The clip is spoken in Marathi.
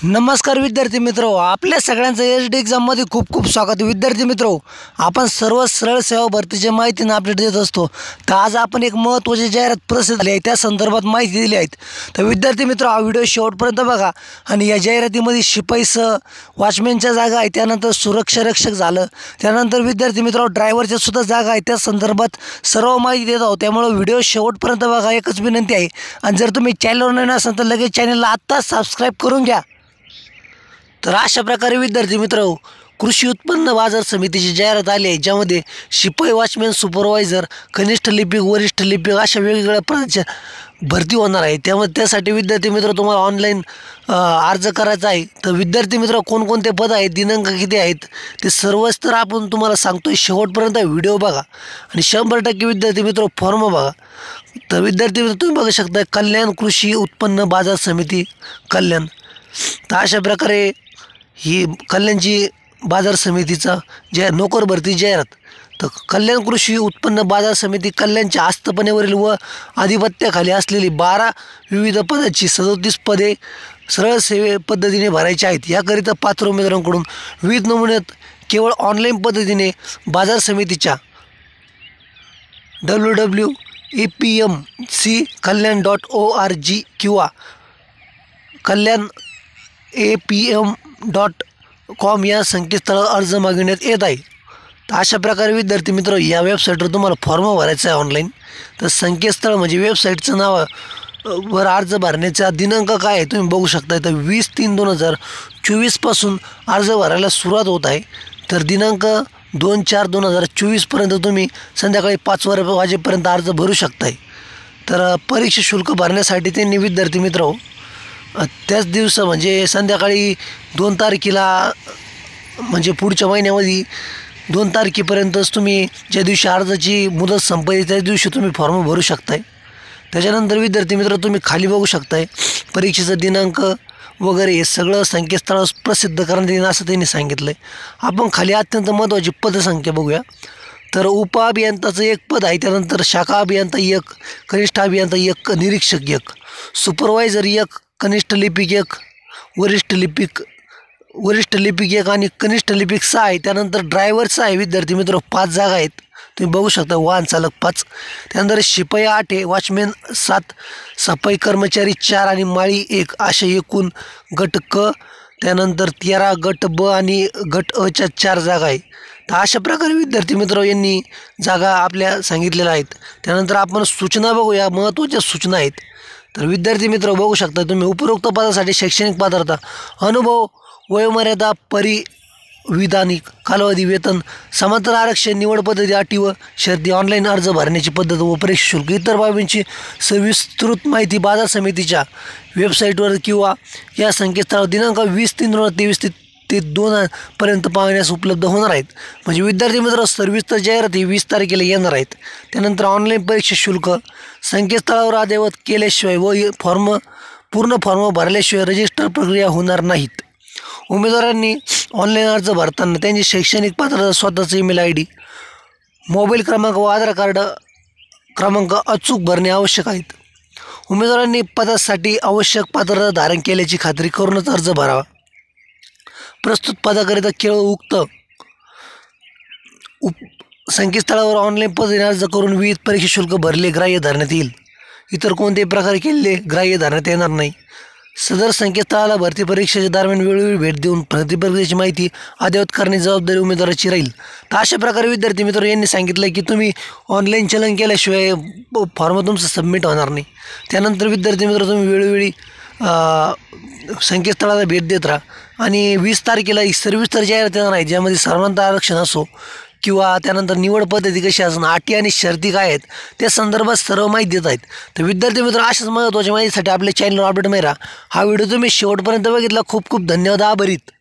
नमस्कार विद्यार्थी मित्रो, आपल्या सगळ्यांचं एच डी एक्झाममध्ये खूप खूप स्वागत. विद्यार्थी मित्रो, आपण सर्व सरळ सेवा भरतीची माहितीनं अपडेट देत असतो. तर आज आपण एक महत्त्वाची जाहिरात प्रसिद्ध झाली आहे, त्या संदर्भात माहिती दिली आहेत. तर विद्यार्थी मित्रो, हा व्हिडिओ शेवटपर्यंत बघा. आणि या जाहिरातीमध्ये शिपाईसह वॉचमॅनच्या जागा आहे, त्यानंतर सुरक्षा रक्षक झालं, त्यानंतर विद्यार्थी मित्रो ड्रायव्हरच्या सुद्धा जागा आहे, त्या संदर्भात सर्व माहिती देत आहोत. त्यामुळे व्हिडिओ शेवटपर्यंत बघा, एकच विनंती आहे. आणि जर तुम्ही चॅनलवर नवीन असाल तर लगेच चॅनलला आत्ताच सबस्क्राईब करून घ्या. तर अशा प्रकारे विद्यार्थी मित्र, कृषी उत्पन्न बाजार समितीची जाहिरात आली आहे, ज्यामध्ये शिपाई, वॉचमॅन, सुपरवायझर, कनिष्ठ लिपिक, वरिष्ठ लिपिक अशा वेगवेगळ्या पदाच्या भरती होणार आहे. त्यासाठी विद्यार्थी मित्र तुम्हाला ऑनलाईन अर्ज करायचा आहे. तर विद्यार्थी मित्र, कोणकोणते पद आहेत, दिनांक किती आहेत, ते सर्वच तर आपण तुम्हाला सांगतोय. शेवटपर्यंत व्हिडिओ बघा आणि 100% विद्यार्थी मित्र फॉर्म बघा. तर विद्यार्थी मित्र, तुम्ही बघू शकता कल्याण कृषी उत्पन्न बाजार समिती कल्याण. तर अशा प्रकारे ही कल्याणची बाजार समितीचा नोकर भरती जाहिरात. तर कल्याण कृषी उत्पन्न बाजार समिती कल्याणच्या आस्थापनेवरील व आधिपत्याखाली असलेली 12 विविध पदाची 37 पदे सरळ सेवे पद्धतीने भरायची आहेत. याकरिता पात्र उमेदवारांकडून विविध नमुन्यात केवळ ऑनलाईन पद्धतीने बाजार समितीच्या www.apmckalyan.org किंवा kalyanapm.com या संकेतस्थळावर अर्ज मागविण्यात येत आहे. तर अशा प्रकारे विद्यार्थी मित्र, या वेबसाईटवर तुम्हाला फॉर्म भरायचा आहे ऑनलाईन. तर संकेतस्थळ म्हणजे वेबसाईटचं नाव वर अर्ज भरण्याचा दिनांक काय आहे तुम्ही बघू शकता. तर 20/3/2024 पासून अर्ज भरायला सुरुवात होत आहे. तर दिनांक 2/4/2024 पर्यंत तुम्ही संध्याकाळी 5 वाजेपर्यंत अर्ज भरू शकताय. तर परीक्षा शुल्क भरण्यासाठी त्यांनी विद्यार्थी मित्र त्याच दिवस म्हणजे संध्याकाळी 2 तारखेला म्हणजे पुढच्या महिन्यामध्ये 2 तारखेपर्यंतच तुम्ही ज्या दिवशी अर्जाची मुदत संपली त्याच दिवशी तुम्ही फॉर्म भरू शकताय. त्याच्यानंतर विद्यार्थी मित्र, तुम्ही खाली बघू शकताय परीक्षेचा दिनांक वगैरे हे सगळं संकेतस्थळावर प्रसिद्ध करण्यात येईल असं त्यांनी सांगितलं आहे. आपण खाली अत्यंत महत्त्वाची पदसंख्या बघूया. तर उपअभियंताचं 1 पद आहे, त्यानंतर शाखा अभियंता 1, कनिष्ठ अभियंता 1, निरीक्षक 1, सुपरवायझर 1, कनिष्ठ लिपिक 1, वरिष्ठ लिपिक 1 आणि कनिष्ठ लिपिक 6 आहे. त्यानंतर ड्रायव्हर 6 आहे विद्यार्थी मित्र, 5 जागा आहेत तुम्ही बघू शकता. वाहन चालक 5, त्यानंतर शिपाई 8 आहे, वॉचमॅन 7, सफाई कर्मचारी 4 आणि माळी 1 असे एकूण गट क. त्यानंतर 13 गट ब आणि गट अच्या 4 जागा आहे. तर अशा प्रकारे विद्यार्थी मित्र यांनी जागा आपल्या सांगितलेल्या आहेत. त्यानंतर आपण सूचना बघूया, महत्त्वाच्या सूचना आहेत. तर विद्यार्थी मित्र बघू शकता तुम्ही, उपरोक्त पदासाठी शैक्षणिक पात्रता, अनुभव, वयोमर्यादा, परिविधानिक कालावधी, वेतन, समांतर आरक्षण, निवड पद्धती, अटी व शर्ती, ऑनलाईन अर्ज भरण्याची पद्धत व परीक्षा शुल्क इतर बाबींची सविस्तृत माहिती बाजार समितीच्या वेबसाईटवर किंवा या संकेतस्थळावर दिनांक 20/3/2023 ते 2 पर्यंत पाहण्यास उपलब्ध होणार आहेत. म्हणजे विद्यार्थी मित्र, सविस्तर जाहिरात ही 20 तारखेला येणार आहेत. त्यानंतर ऑनलाईन परीक्षा शुल्क संकेतस्थळावर अद्ययावत केल्याशिवाय व पूर्ण फॉर्म भरल्याशिवाय रजिस्टर प्रक्रिया होणार नाहीत. उमेदवारांनी ऑनलाईन अर्ज भरताना त्यांची शैक्षणिक पात्रता, स्वतःचा ईमेल ID, मोबाईल क्रमांक व आधार कार्ड क्रमांक अचूक भरणे आवश्यक आहेत. उमेदवारांनी पदासाठी आवश्यक पात्रता धारण केल्याची खात्री करूनच अर्ज भरावा. प्रस्तुत पदाकरिता केवळ उक्त संकेतस्थळावर ऑनलाईन पद्धतीने अर्ज करून विविध परीक्षा शुल्क भरले ग्राह्य धरण्यात येईल. इतर कोणत्याही प्रकारे केलेले ग्राह्य धरण्यात येणार नाही. सदर संकेतस्थळाला भरती परीक्षेच्या दरम्यान वेळोवेळी भेट देऊन भरती प्रक्रियेची माहिती अद्ययावत करण्याची जबाबदारी उमेदवाराची राहील. तर अशा प्रकारे विद्यार्थी मित्र यांनी सांगितलं की तुम्ही ऑनलाईन चलन केल्याशिवाय फॉर्म तुमचं सबमिट होणार नाही. त्यानंतर विद्यार्थी मित्र तुम्ही वेळोवेळी संकेतस्थळाला भेट देत राहा. आणि 20 तारखेला ही सविस्तर जाहिरात येणार आहे, ज्यामध्ये समांतर आरक्षण असो किंवा त्यानंतर निवड पद्धती कशी असणं, अटी आणि शर्ती काय आहेत त्या संदर्भात सर्व माहिती देत आहेत. तर विद्यार्थी मित्र, अशाच महत्त्वाच्या माहितीसाठी आपल्या चॅनलवर अपडेट मिळा. हा व्हिडिओ तुम्ही शेवटपर्यंत बघितला, खूप खूप धन्यवाद, आभारीत.